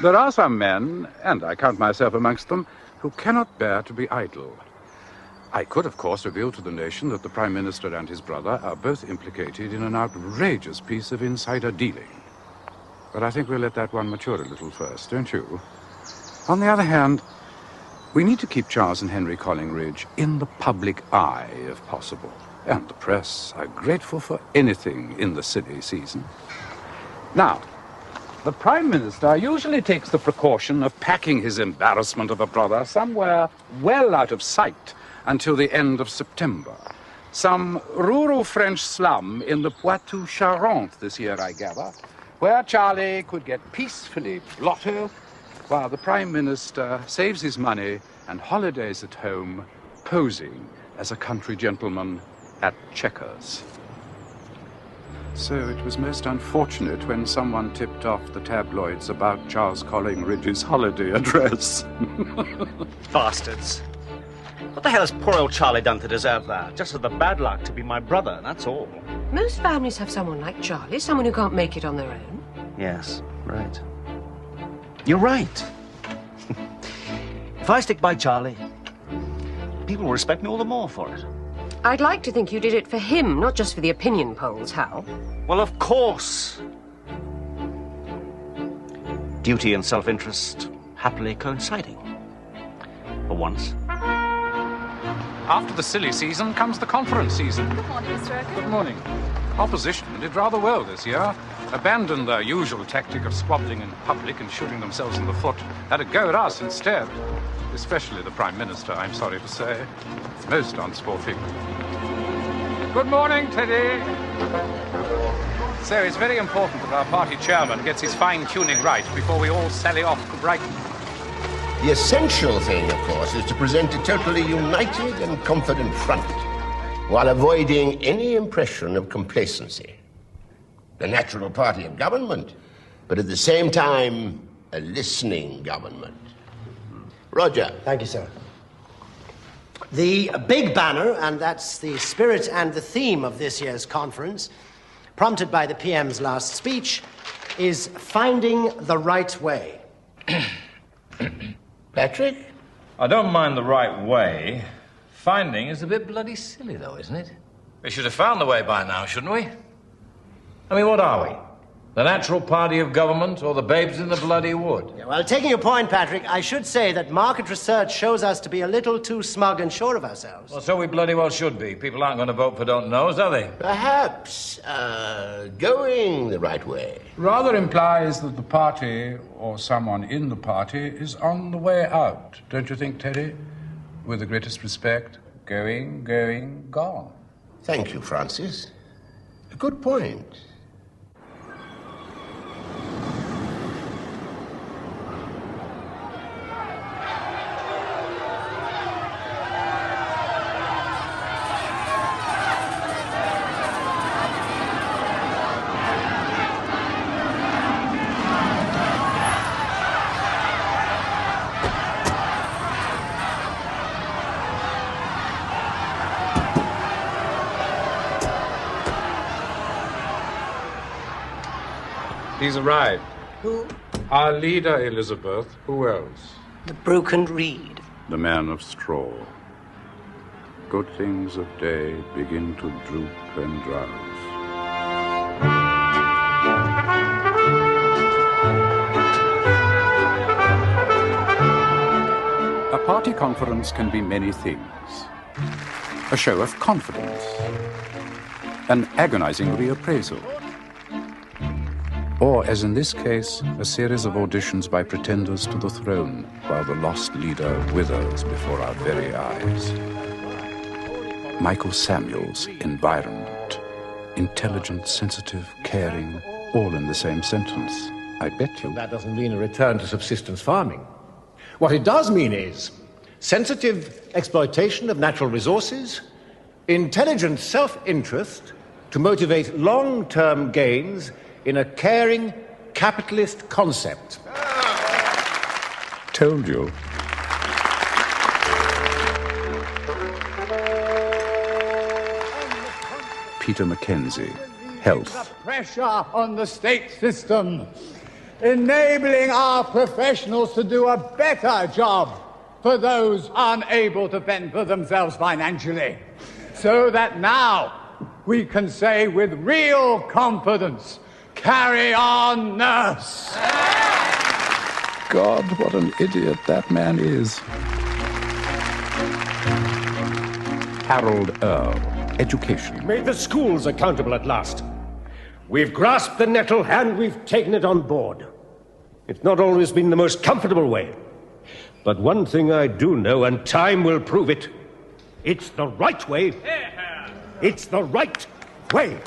There are some men, and I count myself amongst them, who cannot bear to be idle. I could, of course, reveal to the nation that the Prime Minister and his brother are both implicated in an outrageous piece of insider dealing. But I think we'll let that one mature a little first, don't you? On the other hand, we need to keep Charles and Henry Collingridge in the public eye, if possible. And the press are grateful for anything in the silly season. Now, the Prime Minister usually takes the precaution of packing his embarrassment of a brother somewhere well out of sight until the end of September. Some rural French slum in the Poitou-Charentes this year, I gather, where Charlie could get peacefully blotto while the Prime Minister saves his money and holidays at home, posing as a country gentleman at checkers. So it was most unfortunate when someone tipped off the tabloids about Charles Collingridge's holiday address. Bastards. What the hell has poor old Charlie done to deserve that? Just had the bad luck to be my brother, that's all. Most families have someone like Charlie, someone who can't make it on their own. Yes, right. You're right. If I stick by Charlie, people will respect me all the more for it. I'd like to think you did it for him, not just for the opinion polls, Hal. Well, of course. Duty and self-interest happily coinciding. For once. After the silly season comes the conference season. Good morning, Mr. Urquhart. Good morning. Opposition did rather well this year. Abandoned their usual tactic of squabbling in public and shooting themselves in the foot. Had a go at us instead. Especially the Prime Minister, I'm sorry to say. Most unsporting. Good morning, Teddy. So it's very important that our party chairman gets his fine-tuning right before we all sally off to Brighton. The essential thing, of course, is to present a totally united and confident front, while avoiding any impression of complacency. The natural party of government, but at the same time, a listening government. Roger. Thank you, sir. The big banner, and that's the spirit and the theme of this year's conference, prompted by the PM's last speech, is finding the right way. Patrick? I don't mind the right way. Finding is a bit bloody silly, though, isn't it? We should have found the way by now, shouldn't we? I mean, what are we? The natural party of government or the babes in the bloody wood? Yeah, well, taking your point, Patrick, I should say that market research shows us to be a little too smug and sure of ourselves. Well, so we bloody well should be. People aren't going to vote for don't knows, are they? Perhaps going the right way. Rather implies that the party, or someone in the party, is on the way out. Don't you think, Teddy? With the greatest respect, going, gone. Thank you, Francis. A good point. He's arrived. Who? Our leader, Elizabeth. Who else? The broken reed. The man of straw. Good things of day begin to droop and drowse. A party conference can be many things. A show of confidence. An agonizing reappraisal. Or, as in this case, a series of auditions by pretenders to the throne while the lost leader withers before our very eyes. Michael Samuel's environment. Intelligent, sensitive, caring, all in the same sentence. I bet you. That doesn't mean a return to subsistence farming. What it does mean is sensitive exploitation of natural resources, intelligent self-interest to motivate long-term gains in a caring capitalist concept. Told you. Peter Mackenzie, Health. The pressure on the state system. enabling our professionals to do a better job for those unable to fend for themselves financially, so that now we can say with real confidence, "Carry on, nurse." God, what an idiot that man is. Harold Earl, education. Made the schools accountable at last. We've grasped the nettle and we've taken it on board. It's not always been the most comfortable way. But one thing I do know, and time will prove it, it's the right way. It's the right way.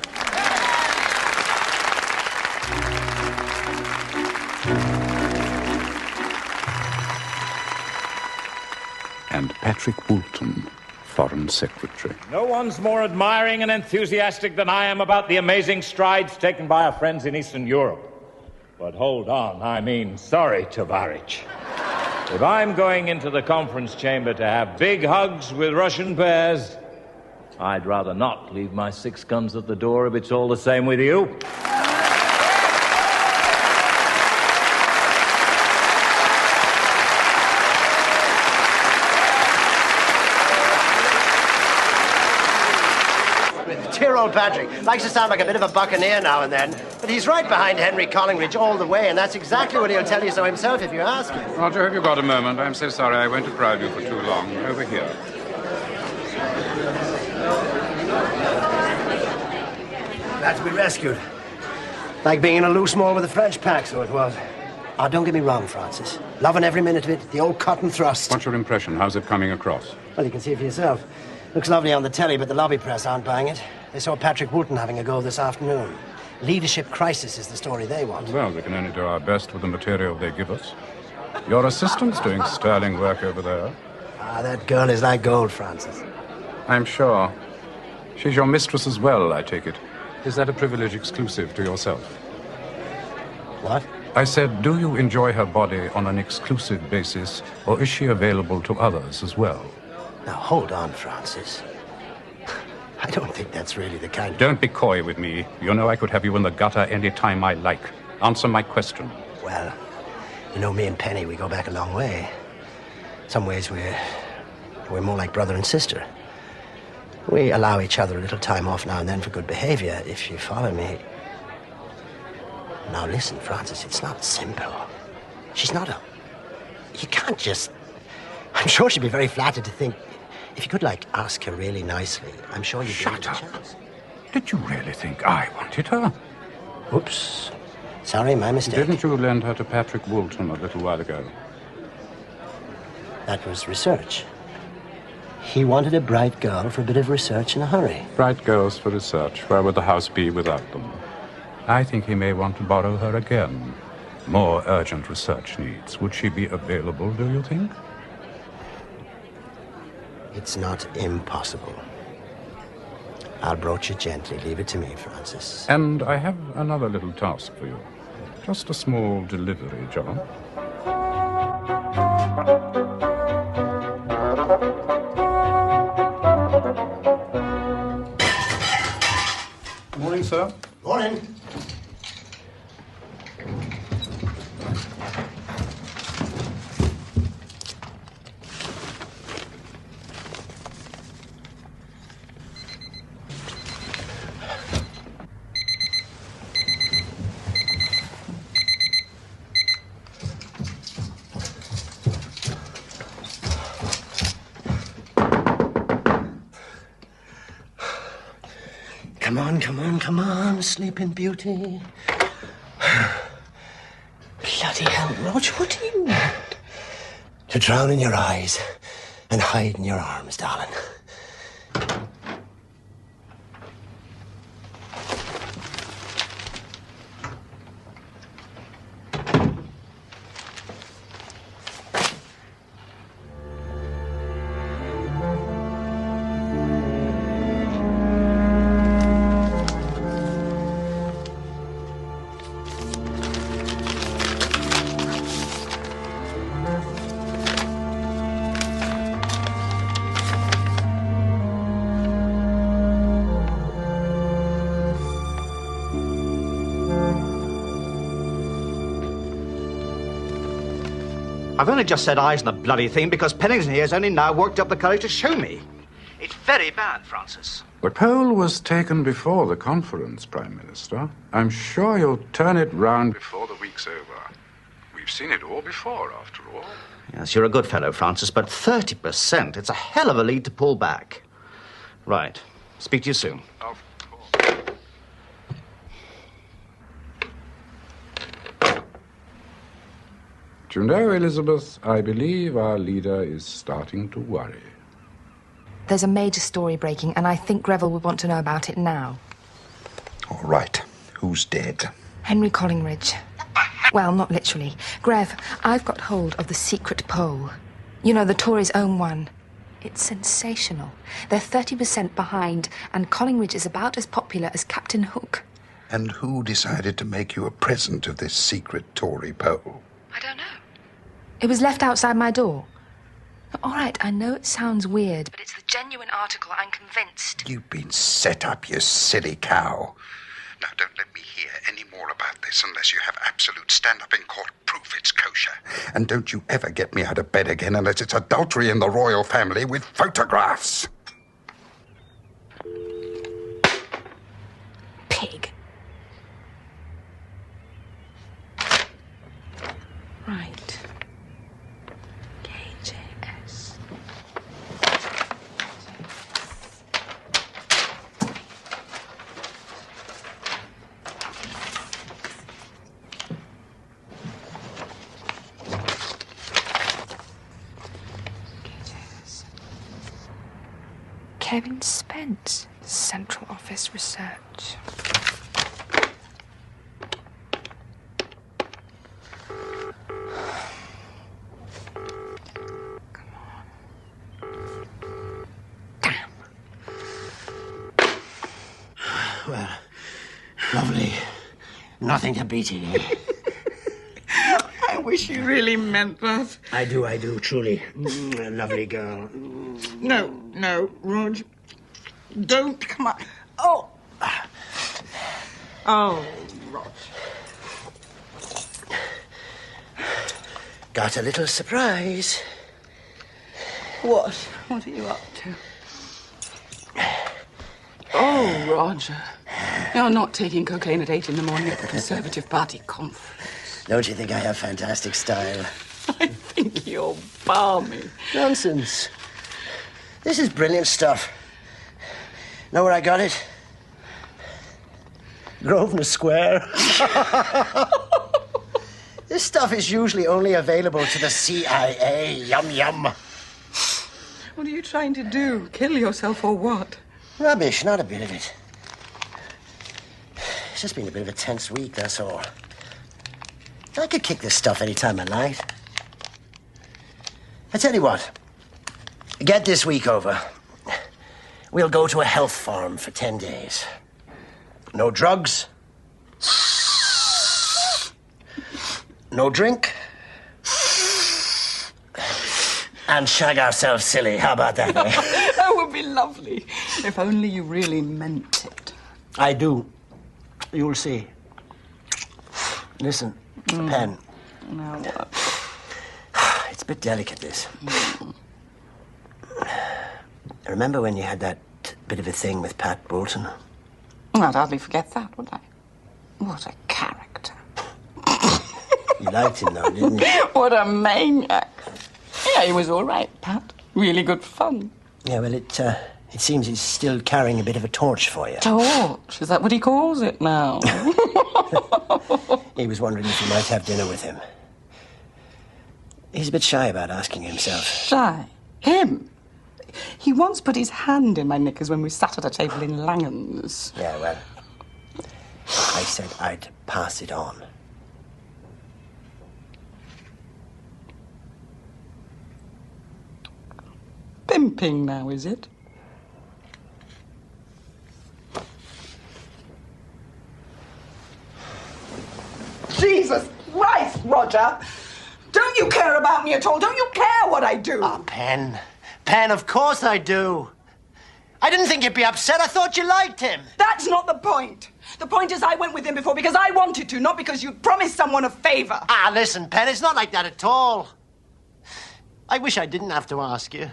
And Patrick Woolton, Foreign Secretary. No one's more admiring and enthusiastic than I am about the amazing strides taken by our friends in Eastern Europe. But hold on, I mean, sorry, Tovarich. If I'm going into the conference chamber to have big hugs with Russian bears, I'd rather not leave my 6 guns at the door if it's all the same with you. Dear old Patrick likes to sound like a bit of a buccaneer now and then, but he's right behind Henry Collingridge all the way, and that's exactly what he'll tell you so himself if you ask him. Roger, have you got a moment? I'm so sorry I won't have crowd you for too long. Over here. Glad to be rescued. Like being in a loose mall with a French pack, so it was. Oh, don't get me wrong, Francis. Loving every minute of it, the old cotton thrust. What's your impression? How's it coming across? Well, you can see for yourself. Looks lovely on the telly, but the lobby press aren't buying it. They saw Patrick Woolton having a go this afternoon. Leadership crisis is the story they want. Well, we can only do our best with the material they give us. Your assistant's doing sterling work over there. Ah, that girl is like gold, Francis. I'm sure. She's your mistress as well, I take it. Is that a privilege exclusive to yourself? What? I said, do you enjoy her body on an exclusive basis, or is she available to others as well? Now, hold on, Francis. I don't think that's really the kind of... Don't be coy with me. You know I could have you in the gutter any time I like. Answer my question. Well, you know, me and Penny, we go back a long way. Some ways we're more like brother and sister. We allow each other a little time off now and then for good behavior, if you follow me. Now listen, Francis, it's not simple. She's not a... You can't just... I'm sure she'd be very flattered to think... If you could, like, ask her really nicely, I'm sure you'd give her a chance. Did you really think I wanted her? Oops. Sorry, my mistake. Didn't you lend her to Patrick Woolton a little while ago? That was research. He wanted a bright girl for a bit of research in a hurry. Bright girls for research. Where would the house be without them? I think he may want to borrow her again. More urgent research needs. Would she be available, do you think? It's not impossible. I'll broach it gently. Leave it to me, Francis. And I have another little task for you. Just a small delivery job. Good morning, sir. Morning. Come on, Sleeping Beauty. Bloody hell, Roger, what do you want? To drown in your eyes and hide in your arms, darling. I've only just set eyes on the bloody thing because Pennington here has only now worked up the courage to show me. It's very bad, Francis. The poll was taken before the conference, Prime Minister. I'm sure you'll turn it round before the week's over. We've seen it all before, after all. Yes, you're a good fellow, Francis, but 30%, it's a hell of a lead to pull back. Right. Speak to you soon. Of course. Do you know, Elizabeth, I believe our leader is starting to worry. There's a major story breaking, and I think Greville would want to know about it now. All right. Who's dead? Henry Collingridge. Well, not literally. Grev, I've got hold of the secret poll. You know, the Tories own one. It's sensational. They're 30% behind, and Collingridge is about as popular as Captain Hook. And who decided to make you a present of this secret Tory poll? I don't know. It was left outside my door. All right, I know it sounds weird, but it's the genuine article, I'm convinced. You've been set up, you silly cow. Now, don't let me hear any more about this unless you have absolute stand-up-in-court proof it's kosher. And don't you ever get me out of bed again unless it's adultery in the royal family with photographs. Pig. Right. KJS. Kevin Spence, Central Office Research. Well, lovely. Nothing to beat it, eh? I wish you really meant that. I do, truly. A lovely girl. No, Rog. Don't come up. Oh, Rog. Got a little surprise. What? What are you up to? Oh, Roger. You're not taking cocaine at 8 in the morning at the Conservative Party conference. Don't you think I have fantastic style? I think you're balmy. Nonsense. This is brilliant stuff. Know where I got it? Grosvenor Square. This stuff is usually only available to the CIA. Yum, yum. What are you trying to do? Kill yourself or what? Rubbish, not a bit of it. It's just been a bit of a tense week, that's all. I could kick this stuff any time I liked. I tell you what. Get this week over. We'll go to a health farm for 10 days. No drugs. No drink. And shag ourselves silly. How about that, eh? That would be lovely. If only you really meant it. I do. You'll see. Listen, pen. Now what? It's a bit delicate, this. Remember when you had that bit of a thing with Pat Bolton? I'd hardly forget that, would I? What a character. You liked him, though, didn't you? What a maniac. Yeah, he was all right, Pat. Really good fun. Yeah, well, it seems he's still carrying a bit of a torch for you. Torch? Is that what he calls it now? He was wondering if you might have dinner with him. He's a bit shy about asking himself. Shy? Him? He once put his hand in my knickers when we sat at a table in Langan's. Yeah, well, I said I'd pass it on. Pimping now, is it? Jesus Christ, Roger! Don't you care about me at all? Don't you care what I do? Ah, Pen. Pen, of course I do. I didn't think you'd be upset. I thought you liked him. That's not the point. The point is I went with him before because I wanted to, not because you'd promised someone a favour. Ah, listen, Pen, it's not like that at all. I wish I didn't have to ask you.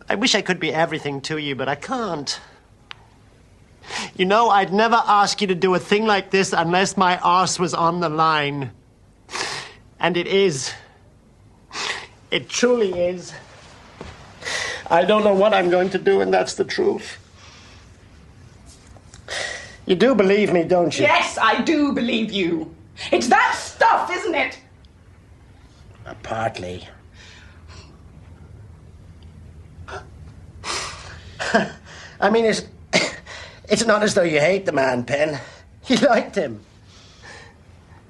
I wish I could be everything to you, but I can't. You know, I'd never ask you to do a thing like this unless my arse was on the line. And it is. It truly is. I don't know what I'm going to do, and that's the truth. You do believe me, don't you? Yes, I do believe you. It's that stuff, isn't it? Partly. I mean, it's not as though you hate the man, Pen. You liked him.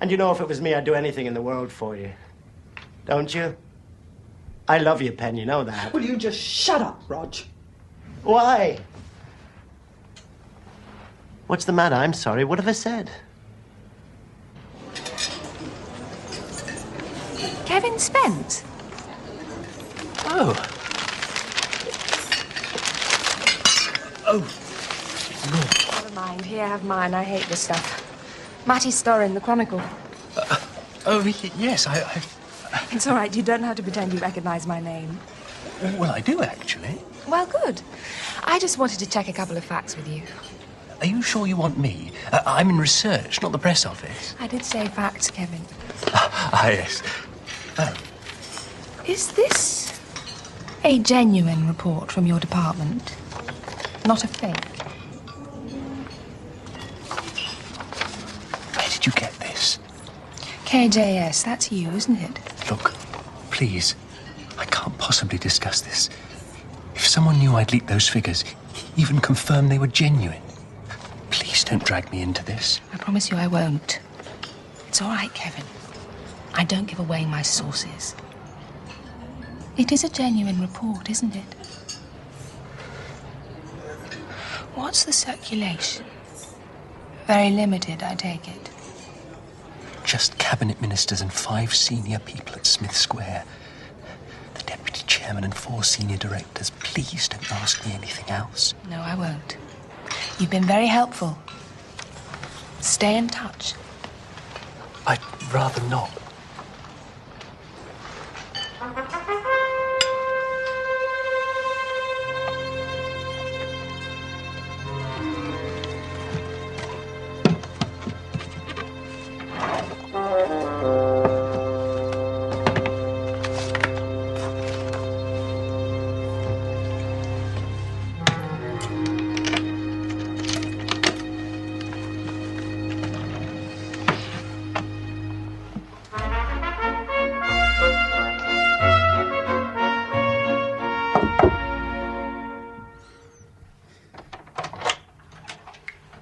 And you know, if it was me, I'd do anything in the world for you. Don't you? I love you, Pen, you know that. Will you just shut up, Rog? Why? What's the matter? I'm sorry. What have I said? Kevin Spence? Oh. Never mind. Here, have mine. I hate this stuff. Matty Storr in the Chronicle. Yes, It's all right. You don't have to pretend you recognize my name. Well, I do, actually. Well, good. I just wanted to check a couple of facts with you. Are you sure you want me? I'm in research, not the press office. I did say facts, Kevin. Yes. Oh. Is this a genuine report from your department? Not a fake? Where did you get this? KJS, that's you, isn't it? Look, please. I can't possibly discuss this. If someone knew I'd leaked those figures, even confirmed they were genuine, please don't drag me into this. I promise you I won't. It's all right, Kevin. I don't give away my sources. It is a genuine report, isn't it? What's the circulation? Very limited, I take it. Just cabinet ministers and 5 senior people at Smith Square. The deputy chairman and 4 senior directors. Please don't ask me anything else. No, I won't. You've been very helpful. Stay in touch. I'd rather not.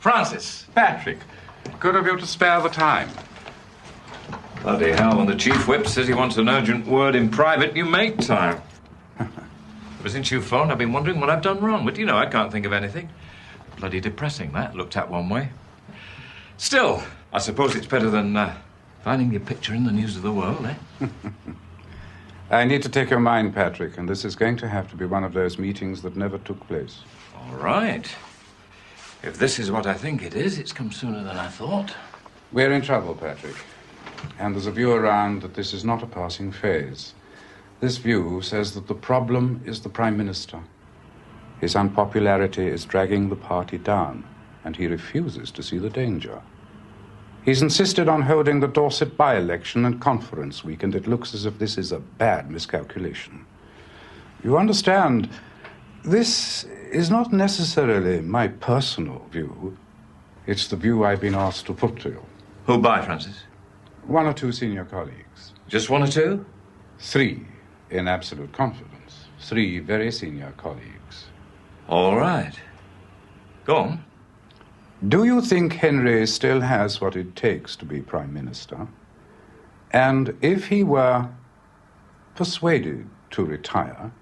Francis. Patrick, good of you to spare the time. Bloody hell, when the chief whip says he wants an urgent word in private, you make time. Ever since you phoned, I've been wondering what I've done wrong. But, you know, I can't think of anything. Bloody depressing, that, looked at one way. Still, I suppose it's better than finding your picture in the news of the world, eh? I need to take your mind, Patrick, and this is going to have to be one of those meetings that never took place. All right. If this is what I think it is, it's come sooner than I thought. We're in trouble, Patrick. And there's a view around that this is not a passing phase. This view says that the problem is the Prime Minister. His unpopularity is dragging the party down, and he refuses to see the danger. He's insisted on holding the Dorset by-election and conference week, and it looks as if this is a bad miscalculation. You understand, this is not necessarily my personal view. It's the view I've been asked to put to you. Who by, Francis? 1 or 2 senior colleagues. Just 1 or 2? 3, in absolute confidence. 3 very senior colleagues. All right. Go on. Do you think Henry still has what it takes to be Prime Minister? And if he were persuaded to retire,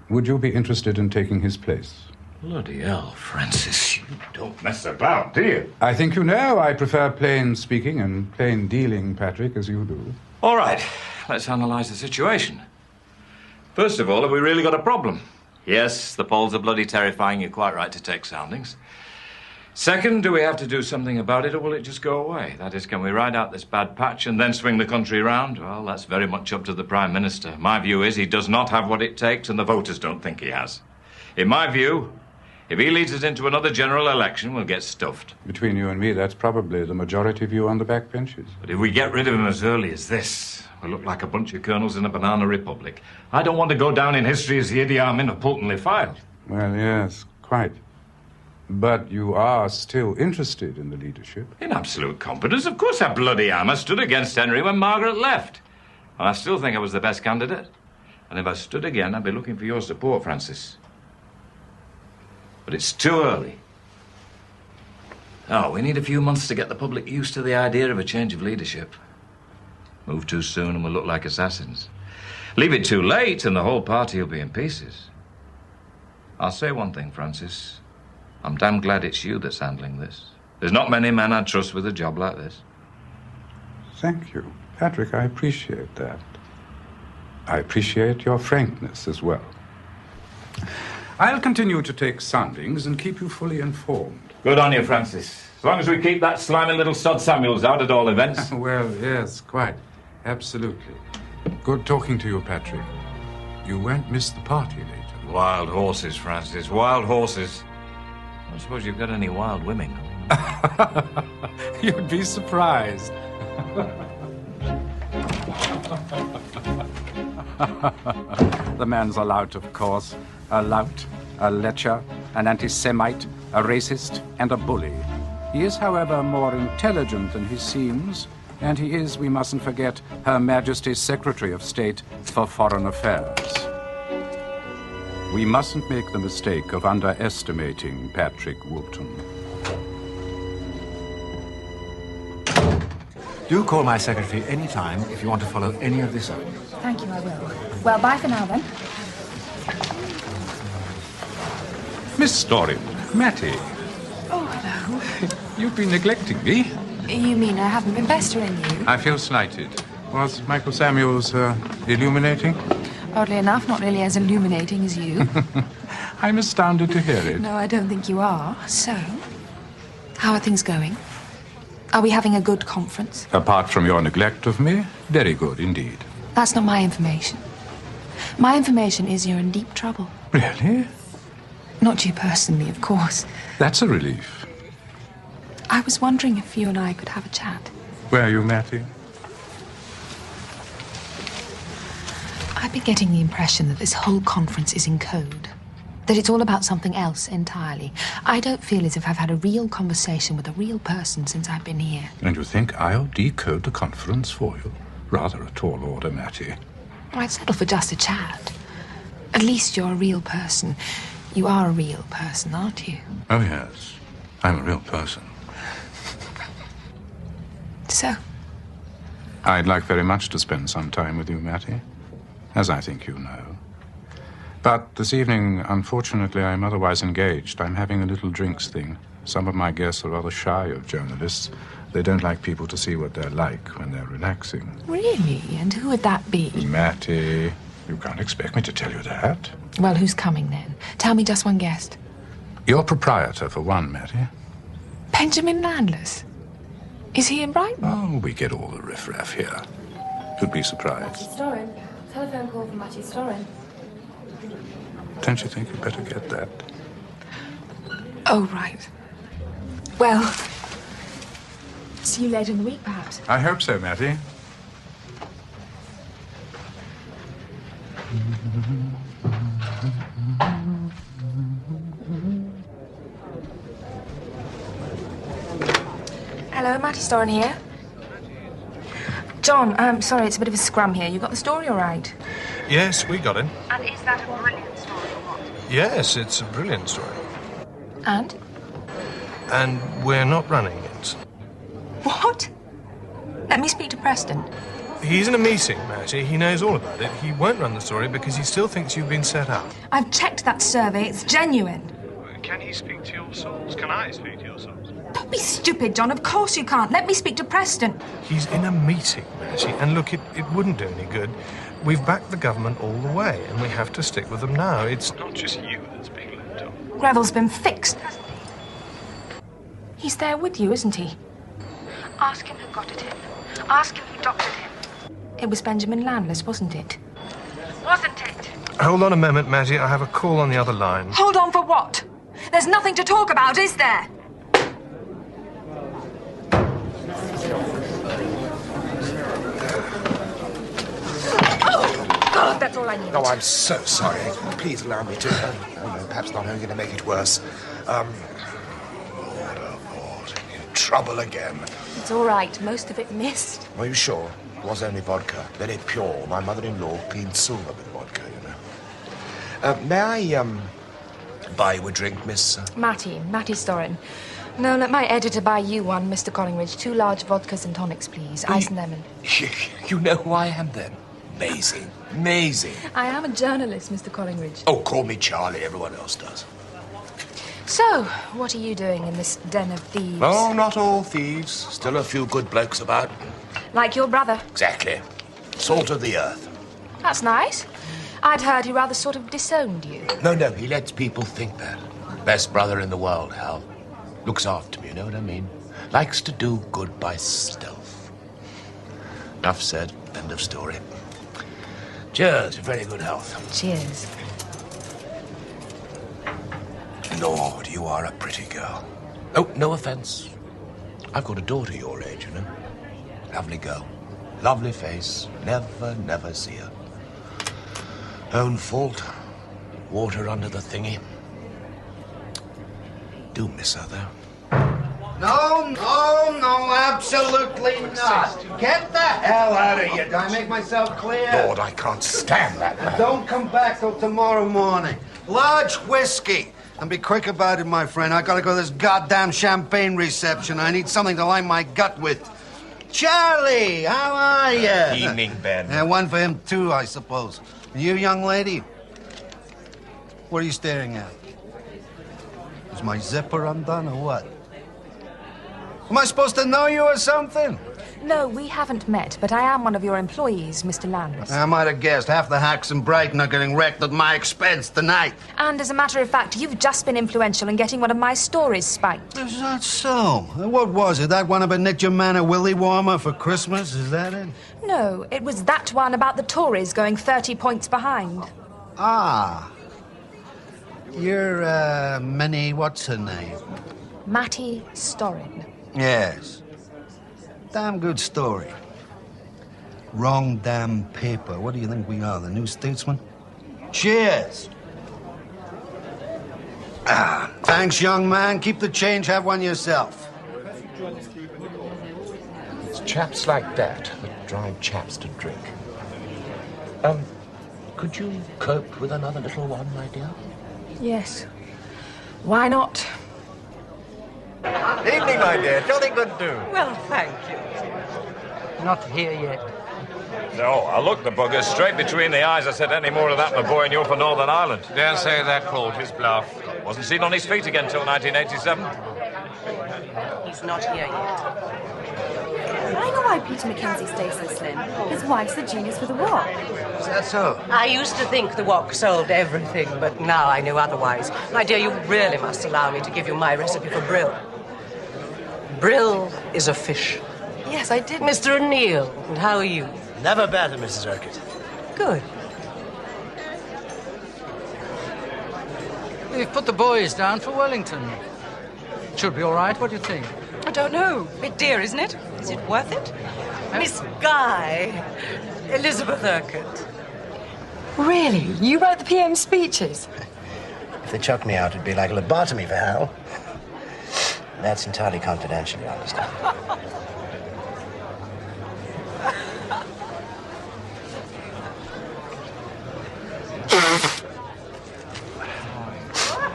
would you be interested in taking his place? Bloody hell, Francis, you don't mess about, do you? I think you know I prefer plain speaking and plain dealing, Patrick, as you do. All right, let's analyse the situation. First of all, have we really got a problem? Yes, the polls are bloody terrifying. You're quite right to take soundings. Second, do we have to do something about it, or will it just go away? That is, can we ride out this bad patch and then swing the country round? Well, that's very much up to the Prime Minister. My view is he does not have what it takes, and the voters don't think he has. In my view, if he leads us into another general election, we'll get stuffed. Between you and me, that's probably the majority view on the backbenches. But if we get rid of him as early as this, we'll look like a bunch of colonels in a banana republic. I don't want to go down in history as the Idi Amin of Pulteney File. Well, yes, quite. But you are still interested in the leadership. In absolute confidence. Of course that bloody hammer stood against Henry when Margaret left. And I still think I was the best candidate. And if I stood again, I'd be looking for your support, Francis. But it's too early. Oh, we need a few months to get the public used to the idea of a change of leadership. Move too soon and we'll look like assassins. Leave it too late and the whole party will be in pieces. I'll say one thing, Francis. I'm damn glad it's you that's handling this. There's not many men I'd trust with a job like this. Thank you. Patrick, I appreciate that. I appreciate your frankness as well. I'll continue to take soundings and keep you fully informed. Good on you, Francis. As long as we keep that slimy little sod Samuels out at all events. Well, yes, quite. Absolutely. Good talking to you, Patrick. You won't miss the party later. Wild horses, Francis. Wild horses. I don't suppose you've got any wild women. You'd be surprised. The man's a lout, of course. A lout, a lecher, an anti-Semite, a racist, and a bully. He is, however, more intelligent than he seems, and he is, we mustn't forget, Her Majesty's Secretary of State for Foreign Affairs. We mustn't make the mistake of underestimating Patrick Woolton. Do call my secretary any time if you want to follow any of this up. Thank you, I will. Well, bye for now, then. Miss Storin, Mattie. Oh, hello. You've been neglecting me. You mean I haven't been pestering you? I feel slighted. Was Michael Samuels illuminating? Oddly enough, not really as illuminating as you. I'm astounded to hear it. No, I don't think you are. So, how are things going? Are we having a good conference? Apart from your neglect of me, very good indeed. That's not my information. My information is you're in deep trouble. Really? Not you personally, of course. That's a relief. I was wondering if you and I could have a chat. Where are you, Mattie? I've been getting the impression that this whole conference is in code. That it's all about something else entirely. I don't feel as if I've had a real conversation with a real person since I've been here. And you think I'll decode the conference for you? Rather a tall order, Mattie. Well, I'd settle for just a chat. At least you're a real person. You are a real person, aren't you? Oh, yes. I'm a real person. So? I'd like very much to spend some time with you, Mattie, as I think you know. But this evening, unfortunately, I'm otherwise engaged. I'm having a little drinks thing. Some of my guests are rather shy of journalists. They don't like people to see what they're like when they're relaxing. Really? And who would that be? Mattie, you can't expect me to tell you that. Well, who's coming then? Tell me just one guest. Your proprietor, for one, Mattie. Benjamin Landless? Is he in Brighton? Oh, we get all the riffraff here. You'd be surprised. Mattie Storin. Telephone call from Mattie Storin. Don't you think you'd better get that? Oh, right. Well, see you later in the week, perhaps. I hope so, Mattie. Hello, Mattie Storin here. John, I'm sorry, it's a bit of a scrum here. You got the story all right? Yes, we got it. And is that a brilliant story or what? Yes, it's a brilliant story. And? And we're not running it. What? Let me speak to Preston. He's in a meeting, Mattie. He knows all about it. He won't run the story because he still thinks you've been set up. I've checked that survey. It's genuine. Can he speak to your souls? Can I speak to your souls? Don't be stupid, John. Of course you can't. Let me speak to Preston. He's in a meeting, Mattie. And look, it wouldn't do any good. We've backed the government all the way, and we have to stick with them now. It's not just you that's being left on. Greville's been fixed, hasn't he? He's there with you, isn't he? Ask him who got at him. Ask him who doctored him. It was Benjamin Landless, wasn't it? Wasn't it? Hold on a moment, Matty. I have a call on the other line. Hold on for what? There's nothing to talk about, is there? Oh, God, that's all I need. Oh, I'm so sorry. Please allow me to... Oh, no, perhaps not only going to make it worse. Lord, in trouble again. It's all right. Most of it missed. Are you sure? It was only vodka. Very pure. My mother-in-law cleaned silver with vodka, you know. May I, buy you a drink, Miss... Matty Storin. No, let my editor buy you one, Mr. Collingridge. 2 large vodkas and tonics, please. Ice and lemon. You know who I am, then? Amazing. Amazing. I am a journalist, Mr. Collingridge. Oh, call me Charlie. Everyone else does. So, what are you doing in this den of thieves? No, not all thieves. Still a few good blokes about. Like your brother. Exactly. Salt of the earth. That's nice. I'd heard he rather sort of disowned you. No, he lets people think that. Best brother in the world, Hal. Looks after me, you know what I mean? Likes to do good by stealth. Enough said. End of story. Cheers. Very good health. Cheers. Lord, you are a pretty girl. Oh, no offense. I've got a daughter your age, you know. Lovely girl. Lovely face. Never see her. Own fault. Water under the thingy. Do miss her, though. No, absolutely not. Get the hell out of here. Did I make myself clear? Lord, I can't stand that man. Don't come back till tomorrow morning. Large whiskey. And be quick about it, my friend. I gotta go to this goddamn champagne reception. I need something to line my gut with. Charlie, how are you? Evening, Ben. Yeah, one for him, too, I suppose. And you, young lady? What are you staring at? Is my zipper undone or what? Am I supposed to know you or something? No, we haven't met, but I am one of your employees, Mr. Landless. I might have guessed. Half the hacks in Brighton are getting wrecked at my expense tonight. And as a matter of fact, you've just been influential in getting one of my stories spiked. Is that so? What was it? That one about Nick Germana Willy Warmer for Christmas? Is that it? No, it was that one about the Tories going 30 points behind. Ah. You're, Minnie, what's her name? Matty Storin. Yes. Damn good story. Wrong damn paper. What do you think we are, the New Statesman? Cheers! Ah, thanks, young man. Keep the change, have one yourself. It's chaps like that drive chaps to drink. Could you cope with another little one, my dear? Yes. Why not? Evening, my dear. Jolly good do. Well, thank you. Not here yet. No, I looked the bugger straight between the eyes. I said, any more of that, my boy, and you're for Northern Ireland. Dare say that called his bluff. Wasn't seen on his feet again till 1987. He's not here yet. I know why Peter Mackenzie stays so slim. His wife's the genius for the walk. Is that so? I used to think the wok solved everything, but now I know otherwise. My dear, you really must allow me to give you my recipe for brill. Brill is a fish. Yes, I did. Mr. O'Neill, and how are you? Never better, Mrs. Urquhart. Good. We've put the boys down for Wellington. Should be all right. What do you think? I don't know. Bit dear, isn't it? Is it worth it? Miss Guy. Elizabeth Urquhart. Really? You wrote the PM speeches? If they chucked me out, it'd be like a lobotomy for Hal. That's entirely confidential, you understand.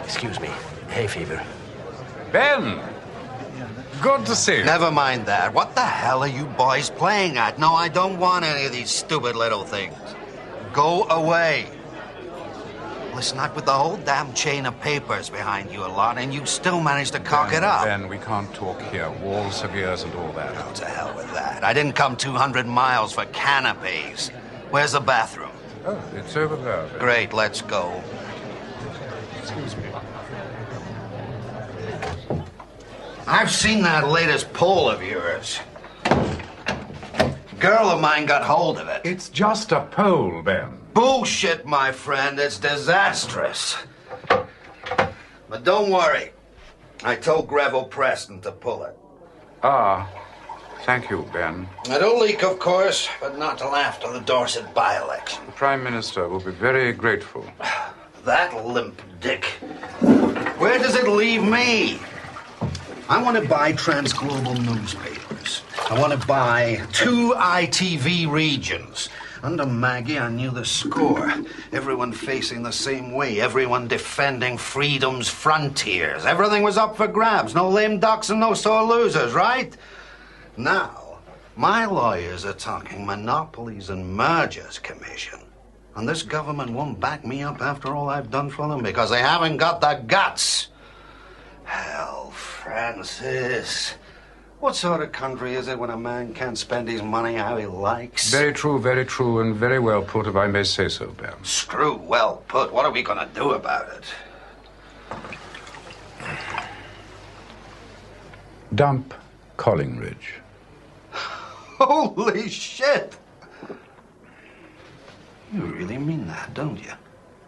Excuse me. Hay fever. Ben! Good to see you. Never mind that. What the hell are you boys playing at? No, I don't want any of these stupid little things. Go away. Listen, I put the whole damn chain of papers behind you a lot, and you still managed to cock it up. Ben, we can't talk here. Walls of years and all that. Oh, to hell with that. I didn't come 200 miles for canapes. Where's the bathroom? Oh, it's over there. Great, let's go. Excuse me. I've seen that latest poll of yours. Girl of mine got hold of it. It's just a poll, Ben. Bullshit, my friend. It's disastrous. But don't worry. I told Greville Preston to pull it. Ah, thank you, Ben. It'll leak, of course, but not till after the Dorset by-election. The Prime Minister will be very grateful. That limp dick. Where does it leave me? I want to buy Transglobal newspapers. I want to buy 2 ITV regions. Under Maggie, I knew the score. Everyone facing the same way. Everyone defending freedom's frontiers. Everything was up for grabs. No lame ducks and no sore losers, right? Now, my lawyers are talking monopolies and mergers commission. And this government won't back me up after all I've done for them because they haven't got the guts. Hell, Francis. What sort of country is it when a man can't spend his money how he likes? Very true, and very well put, if I may say so, Ben. Screw well put. What are we going to do about it? Dump Collingridge. Holy shit! You really mean that, don't you?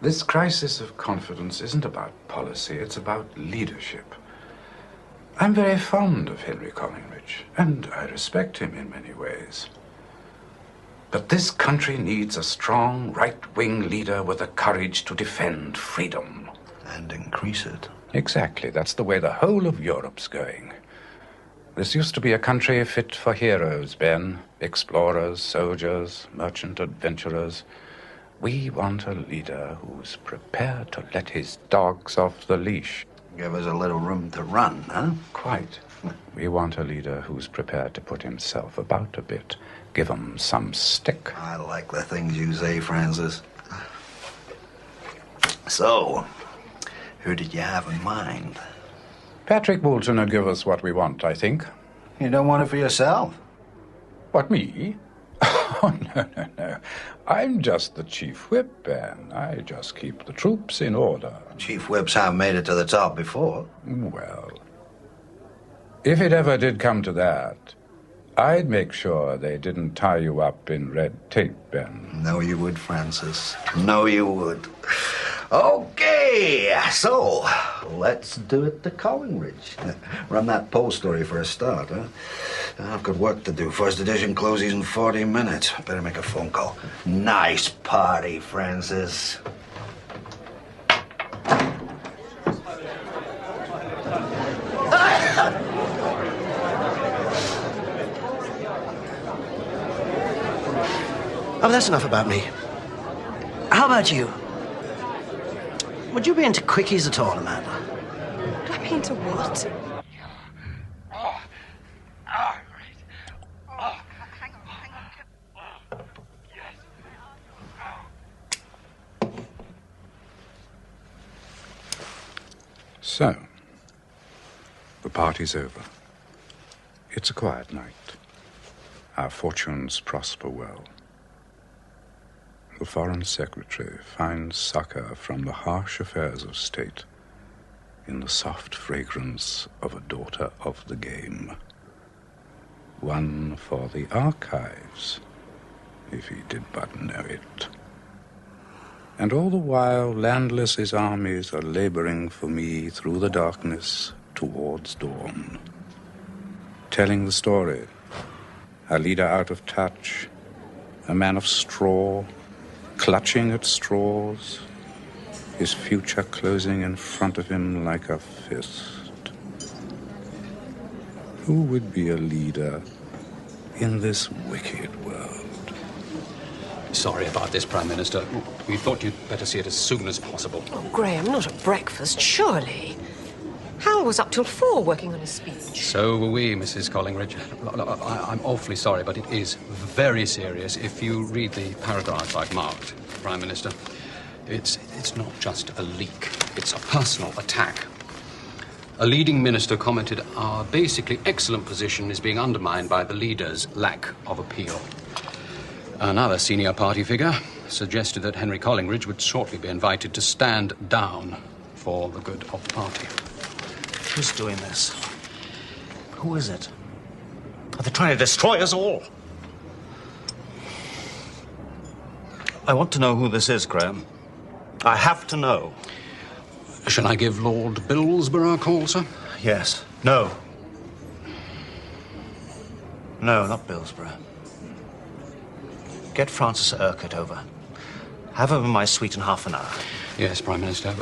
This crisis of confidence isn't about policy, it's about leadership. I'm very fond of Henry Collingridge, and I respect him in many ways. But this country needs a strong, right-wing leader with the courage to defend freedom. And increase it. Exactly. That's the way the whole of Europe's going. This used to be a country fit for heroes, Ben. Explorers, soldiers, merchant adventurers. We want a leader who's prepared to let his dogs off the leash. Give us a little room to run, huh? Quite. We want a leader who's prepared to put himself about a bit. Give him some stick. I like the things you say, Francis. So, who did you have in mind? Patrick Woolton will give us what we want, I think. You don't want it for yourself? What, me? Oh, no. I'm just the chief whip, Ben. I just keep the troops in order. Chief whips have made it to the top before. Well, if it ever did come to that, I'd make sure they didn't tie you up in red tape, Ben. No, you would, Francis. No, you would. Okay, so let's do it to Collingridge. Run that poll story for a start, huh? I've got work to do. First edition closes in 40 minutes. Better make a phone call. Nice party, Francis. Oh, that's enough about me. How about you? Would you be into quickies at all, Amanda? Would I be into what? So, the party's over. It's a quiet night. Our fortunes prosper well. The Foreign Secretary finds succor from the harsh affairs of state in the soft fragrance of a daughter of the game. One for the archives, if he did but know it. And all the while, landless his armies are laboring for me through the darkness towards dawn. Telling the story, a leader out of touch, a man of straw, clutching at straws, his future closing in front of him like a fist. Who would be a leader in this wicked world? Sorry about this, Prime Minister. We thought you'd better see it as soon as possible. Oh, Graham, not at breakfast, surely. Hal was up till 4 working on his speech. So were we, Mrs. Collingridge. I'm awfully sorry, but it is very serious. If you read the paragraph I've marked, Prime Minister, it's not just a leak. It's a personal attack. A leading minister commented our basically excellent position is being undermined by the leader's lack of appeal. Another senior party figure suggested that Henry Collingridge would shortly be invited to stand down for the good of the party. Who's doing this? Who is it? Are they trying to destroy us all? I want to know who this is, Graham. I have to know. Shall I give Lord Billsborough a call, sir? Yes. No. No, not Billsborough. Get Francis Urquhart over. Have him in my suite in half an hour. Yes, Prime Minister.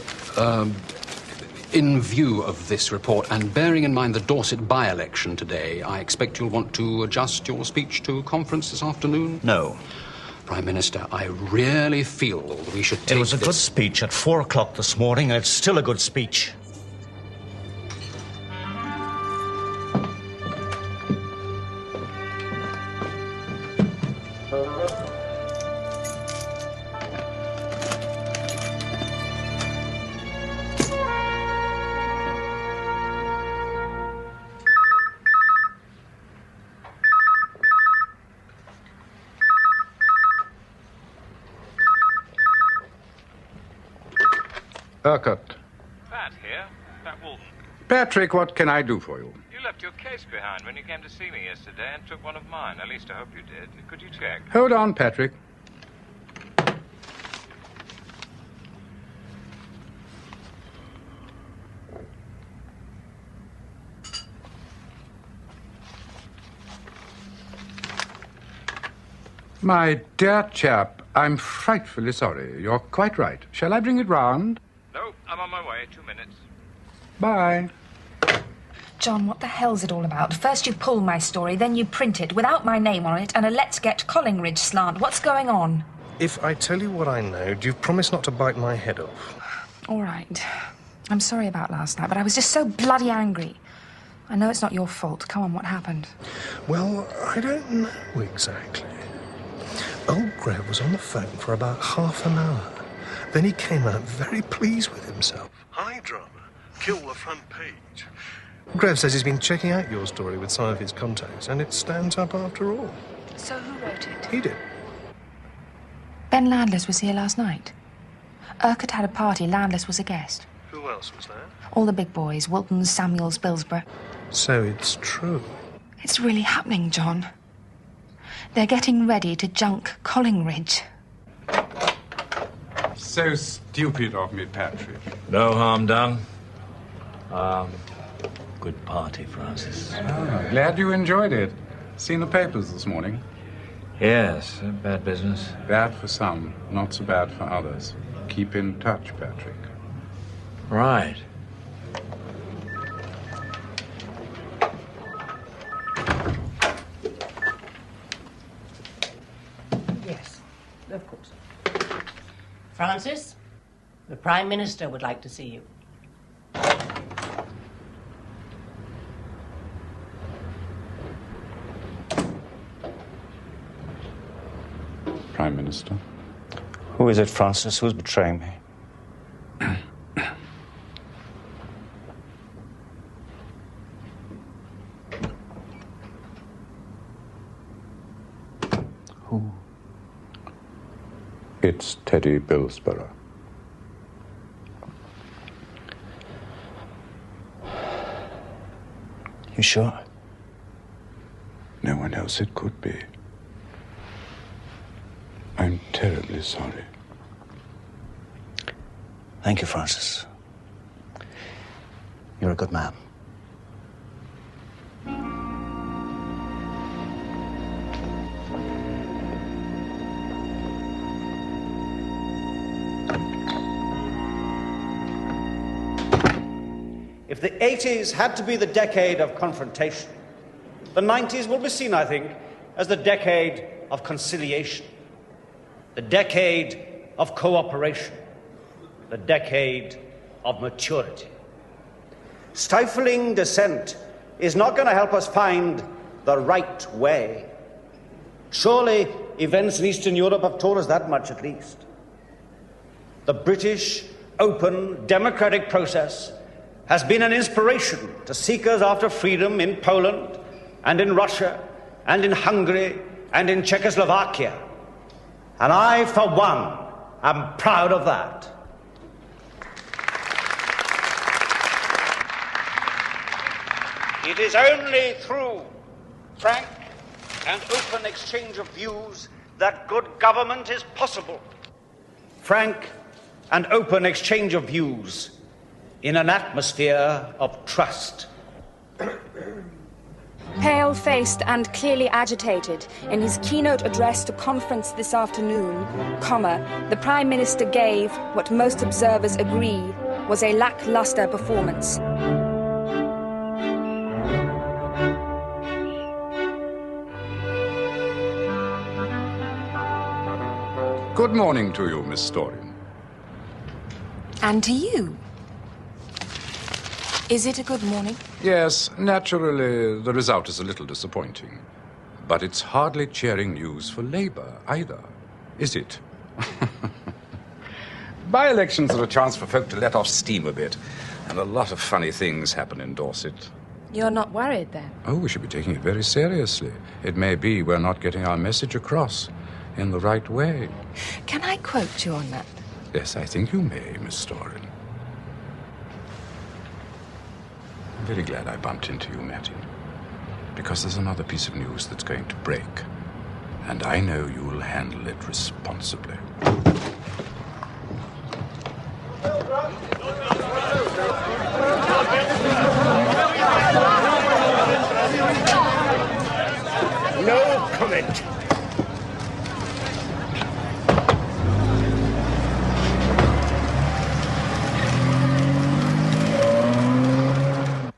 In view of this report, and bearing in mind the Dorset by-election today, I expect you'll want to adjust your speech to conference this afternoon? No. Prime Minister, I really feel we should take It was a good speech at 4 o'clock this morning, and it's still a good speech. Urquhart. Pat here. Pat Walton. Patrick, what can I do for you? You left your case behind when you came to see me yesterday and took one of mine. At least I hope you did. Could you check? Hold on, Patrick. My dear chap, I'm frightfully sorry. You're quite right. Shall I bring it round? No, I'm on my way. 2 minutes. Bye. John, what the hell's it all about? First you pull my story, then you print it without my name on it and a Let's Get Collingridge slant. What's going on? If I tell you what I know, do you promise not to bite my head off? All right. I'm sorry about last night, but I was just so bloody angry. I know it's not your fault. Come on, what happened? Well, I don't know exactly. Old Grev was on the phone for about half an hour. Then he came out very pleased with himself. High drama. Kill the front page. Grev says he's been checking out your story with some of his contacts, and it stands up after all. So who wrote it? He did. Ben Landless was here last night. Urquhart had a party. Landless was a guest. Who else was there? All the big boys. Wilton, Samuels, Billsborough. So it's true. It's really happening, John. They're getting ready to junk Collingridge. So stupid of me, Patrick. No harm done. Good party, Francis. Glad you enjoyed it. Seen the papers this morning? Yes, bad business. Bad for some, not so bad for others. Keep in touch, Patrick. Right. Yes, of course. Francis, the Prime Minister would like to see you. Prime Minister. Who is it, Francis? Who's betraying me? Who? It's Teddy Billsborough. You sure? No one else it could be. I'm terribly sorry. Thank you, Francis. You're a good man. If the 80s had to be the decade of confrontation, the 90s will be seen, I think, as the decade of conciliation, the decade of cooperation, the decade of maturity. Stifling dissent is not going to help us find the right way. Surely events in Eastern Europe have taught us that much at least. The British open democratic process has been an inspiration to seekers after freedom in Poland and in Russia and in Hungary and in Czechoslovakia. And I, for one, am proud of that. It is only through frank and open exchange of views that good government is possible. Frank and open exchange of views in an atmosphere of trust. Pale-faced and clearly agitated, in his keynote address to conference this afternoon, the Prime Minister gave what most observers agree was a lackluster performance. Good morning to you, Miss Storin. And to you. Is it a good morning? Yes, naturally, the result is a little disappointing. But it's hardly cheering news for Labour, either, is it? By-elections are a chance for folk to let off steam a bit, and a lot of funny things happen in Dorset. You're not worried, then? Oh, we should be taking it very seriously. It may be we're not getting our message across in the right way. Can I quote you on that? Yes, I think you may, Miss Storin. I'm very glad I bumped into you, Mattie, because there's another piece of news that's going to break, and I know you'll handle it responsibly. No comment.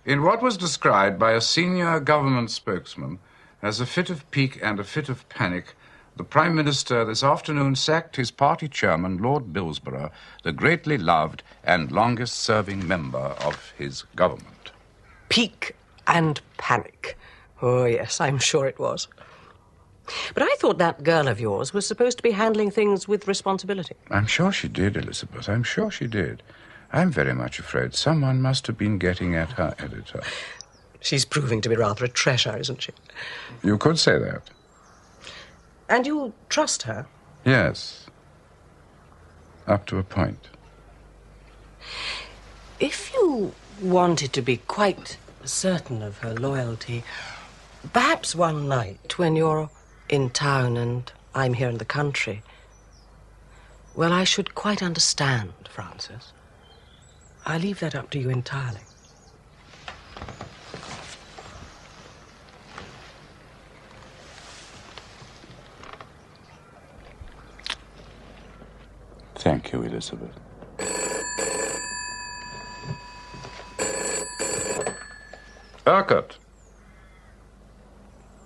In what was described by a senior government spokesman as a fit of pique and a fit of panic, the Prime Minister this afternoon sacked his party chairman, Lord Bilsborough, the greatly loved and longest-serving member of his government. Pique and panic. Oh, yes, I'm sure it was. But I thought that girl of yours was supposed to be handling things with responsibility. I'm sure she did, Elizabeth. I'm sure she did. I'm very much afraid someone must have been getting at her editor. She's proving to be rather a treasure, isn't she? You could say that. And you trust her? Yes. Up to a point. If you wanted to be quite certain of her loyalty, perhaps one night when you're in town and I'm here in the country, well, I should quite understand, Francis. I leave that up to you entirely. Thank you, Elizabeth. Urquhart.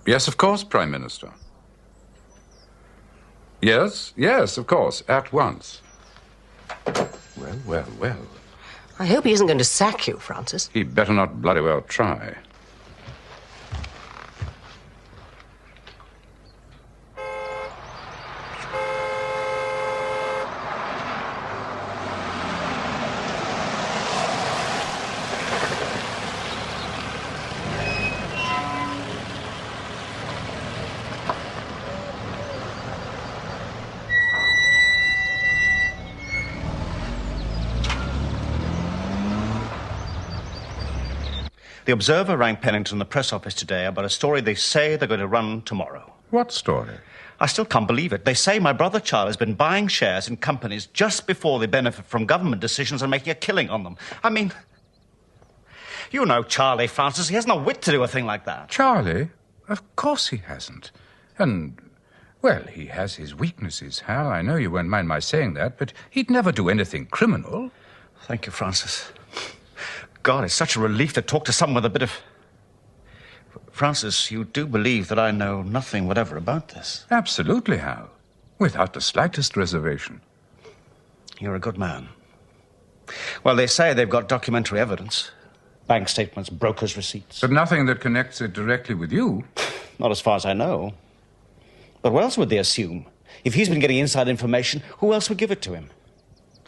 Yes, of course, Prime Minister. Yes, of course, at once. Well. I hope he isn't going to sack you, Francis. He'd better not bloody well try. The Observer rang Pennington in the press office today about a story they say they're going to run tomorrow. What story? I still can't believe it. They say my brother Charlie has been buying shares in companies just before they benefit from government decisions and making a killing on them. I mean, you know Charlie, Francis. He has no wit to do a thing like that. Charlie? Of course he hasn't. And, well, he has his weaknesses, Hal. I know you won't mind my saying that, but he'd never do anything criminal. Thank you, Francis. God, it's such a relief to talk to someone with a bit of... Francis, you do believe that I know nothing whatever about this? Absolutely, Hal. Without the slightest reservation. You're a good man. Well, they say they've got documentary evidence. Bank statements, brokers' receipts. But nothing that connects it directly with you. Not as far as I know. But what else would they assume? If he's been getting inside information, who else would give it to him?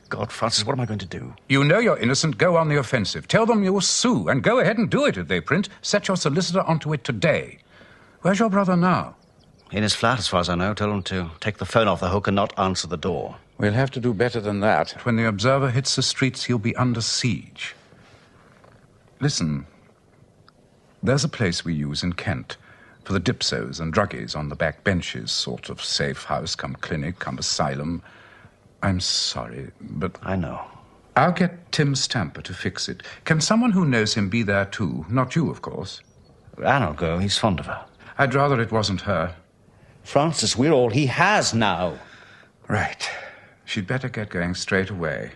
God, Francis, what am I going to do? You know you're innocent. Go on the offensive. Tell them you'll sue, and go ahead and do it if they print. Set your solicitor onto it today. Where's your brother now? In his flat, as far as I know. Tell him to take the phone off the hook and not answer the door. We'll have to do better than that. When the Observer hits the streets, he'll be under siege. Listen, There's a place we use in Kent for the dipsos and druggies on the back benches, sort of safe house, come clinic, come asylum. I'm sorry, but... I know. I'll get Tim Stamper to fix it. Can someone who knows him be there too? Not you, of course. Anne'll go. He's fond of her. I'd rather it wasn't her. Francis, we're all he has now. Right. She'd better get going straight away.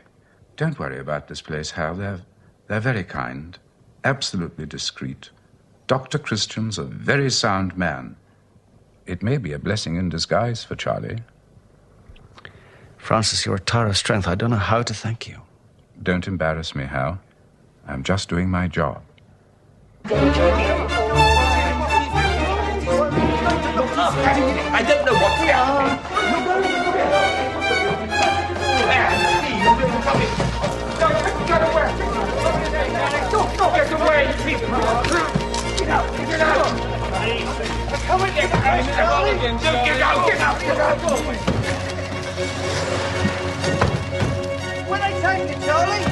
Don't worry about this place, Hal. They're very kind, absolutely discreet. Dr. Christian's a very sound man. It may be a blessing in disguise for Charlie. Francis, you're a tower of strength. I don't know how to thank you. Don't embarrass me, Hal. I'm just doing my job. I don't know what to Don't get away, people! Get out! Get out! Come and get out! Get out! Get out! Where they take you, Charlie?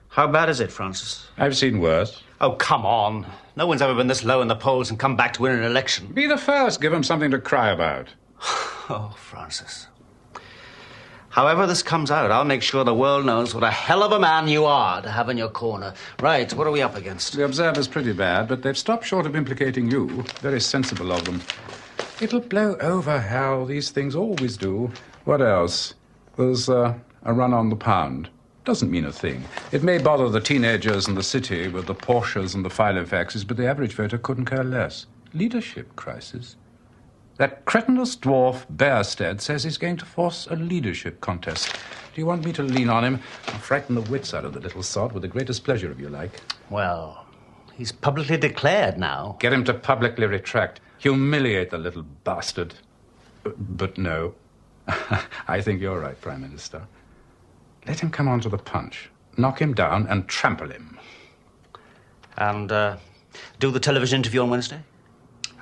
How bad is it, Francis? I've seen worse. Oh, come on. No one's ever been this low in the polls and come back to win an election. Be the first. Give him something to cry about. Oh, Francis. However this comes out, I'll make sure the world knows what a hell of a man you are to have in your corner. Right, what are we up against? The Observer's pretty bad, but they've stopped short of implicating you. Very sensible of them. It'll blow over, Hal. These things always do. What else? There's a run on the pound. Doesn't mean a thing. It may bother the teenagers in the city with the Porsches and the Filofaxes, but the average voter couldn't care less. Leadership crisis. That cretinous dwarf Bearstead says he's going to force a leadership contest. Do you want me to lean on him? I'll frighten the wits out of the little sod with the greatest pleasure, if you like. Well, he's publicly declared now. Get him to publicly retract. Humiliate the little bastard. But no. I think you're right, Prime Minister. Let him come on to the punch. Knock him down and trample him. And do the television interview on Wednesday?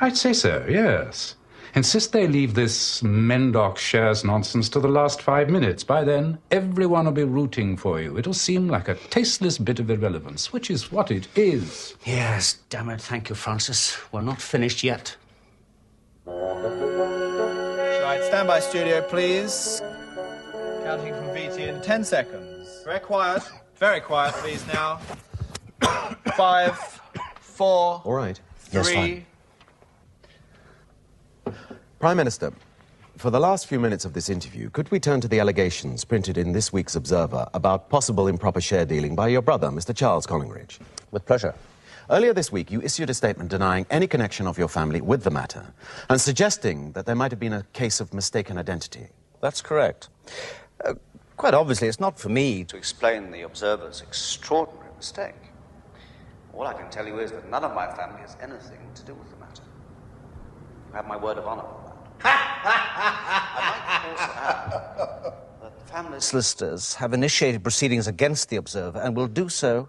I'd say so, yes. Insist they leave this Mendoc shares nonsense to the last 5 minutes. By then, everyone will be rooting for you. It'll seem like a tasteless bit of irrelevance, which is what it is. Yes, damn it. Thank you, Francis. We're not finished yet. Right, stand by studio, please. Counting from VT in 10 seconds. Very quiet, please, now. 5, 4, All right. 3. Prime Minister, for the last few minutes of this interview, could we turn to the allegations printed in this week's Observer about possible improper share dealing by your brother, Mr. Charles Collingridge? With pleasure. Earlier this week, you issued a statement denying any connection of your family with the matter and suggesting that there might have been a case of mistaken identity. That's correct. Quite obviously, it's not for me to explain the Observer's extraordinary mistake. All I can tell you is that none of my family has anything to do with the matter. I have my word of honor on that. I might also add that the family solicitors have initiated proceedings against the Observer and will do so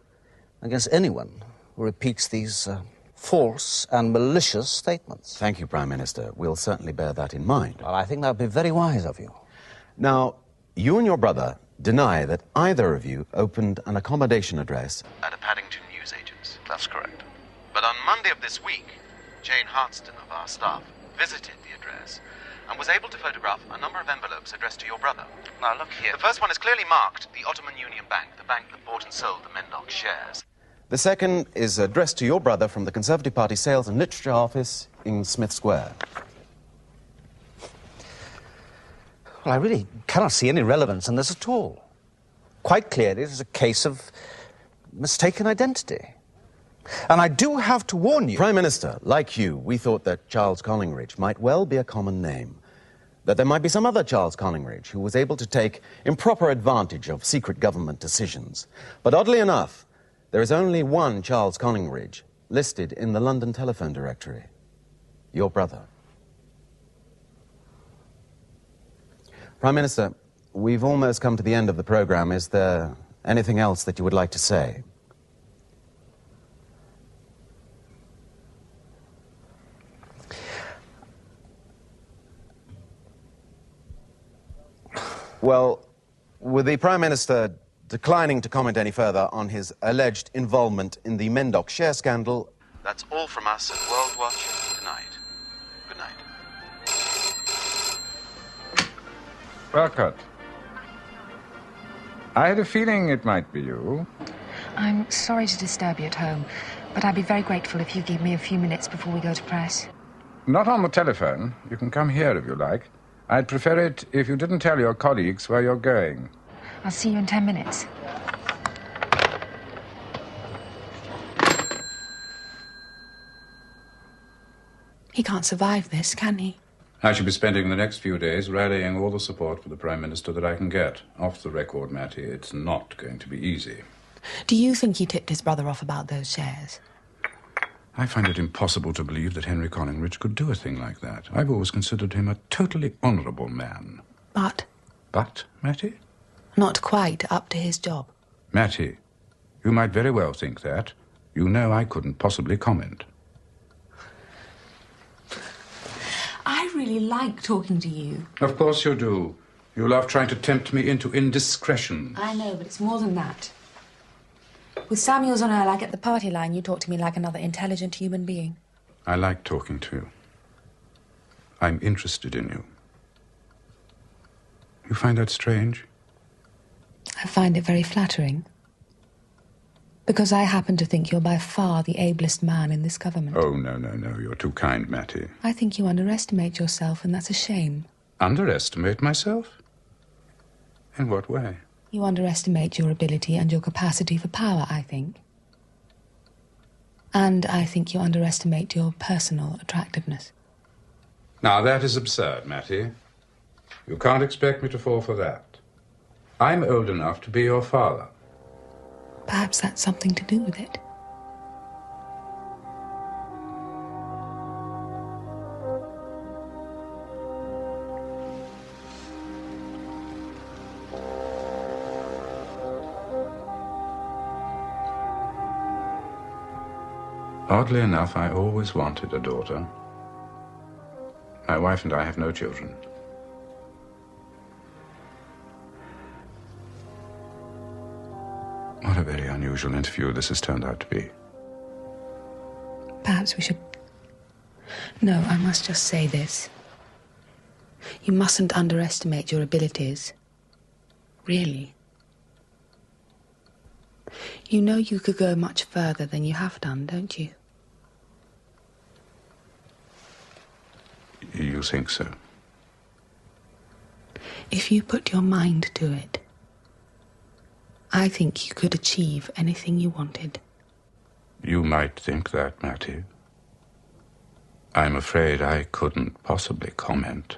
against anyone who repeats these false and malicious statements. Thank you, Prime Minister. We'll certainly bear that in mind. Well, I think that would be very wise of you. Now, you and your brother deny that either of you opened an accommodation address at a Paddington newsagent's. That's correct. But on Monday of this week, Jane Hartston of our staff visited the address and was able to photograph a number of envelopes addressed to your brother. Now, look here. The first one is clearly marked the Ottoman Union Bank, the bank that bought and sold the Mendoc shares. The second is addressed to your brother from the Conservative Party Sales and Literature Office in Smith Square. Well, I really cannot see any relevance in this at all. Quite clearly, it is a case of mistaken identity. And I do have to warn you... Prime Minister, like you, we thought that Charles Collingridge might well be a common name. That there might be some other Charles Collingridge who was able to take improper advantage of secret government decisions. But oddly enough, there is only one Charles Collingridge listed in the London telephone directory. Your brother. Prime Minister, we've almost come to the end of the program. Is there anything else that you would like to say? Well, with the Prime Minister declining to comment any further on his alleged involvement in the Mendoc share scandal, that's all from us at World Watch tonight. Good night. Burkett. I had a feeling it might be you. I'm sorry to disturb you at home, but I'd be very grateful if you give me a few minutes before we go to press. Not on the telephone. You can come here if you like. I'd prefer it if you didn't tell your colleagues where you're going. I'll see you in 10 minutes. He can't survive this, can he? I shall be spending the next few days rallying all the support for the Prime Minister that I can get. Off the record, Mattie, it's not going to be easy. Do you think he tipped his brother off about those shares? I find it impossible to believe that Henry Collingridge could do a thing like that. I've always considered him a totally honourable man. But? But, Mattie? Not quite up to his job. Mattie, you might very well think that. You know I couldn't possibly comment. I really like talking to you. Of course you do. You love trying to tempt me into indiscretion. I know, but it's more than that. With Samuels on air, like at the party line, you talk to me like another intelligent human being. I like talking to you. I'm interested in you. You find that strange? I find it very flattering. Because I happen to think you're by far the ablest man in this government. Oh, no, no, no. You're too kind, Mattie. I think you underestimate yourself, and that's a shame. Underestimate myself? In what way? You underestimate your ability and your capacity for power, I think. And I think you underestimate your personal attractiveness. Now, that is absurd, Mattie. You can't expect me to fall for that. I'm old enough to be your father. Perhaps that's something to do with it. Oddly enough, I always wanted a daughter. My wife and I have no children. What a very unusual interview this has turned out to be. Perhaps we should... No, I must just say this. You mustn't underestimate your abilities. Really. You know you could go much further than you have done, don't you? You think so? If you put your mind to it, I think you could achieve anything you wanted. You might think that, Mattie. I'm afraid I couldn't possibly comment.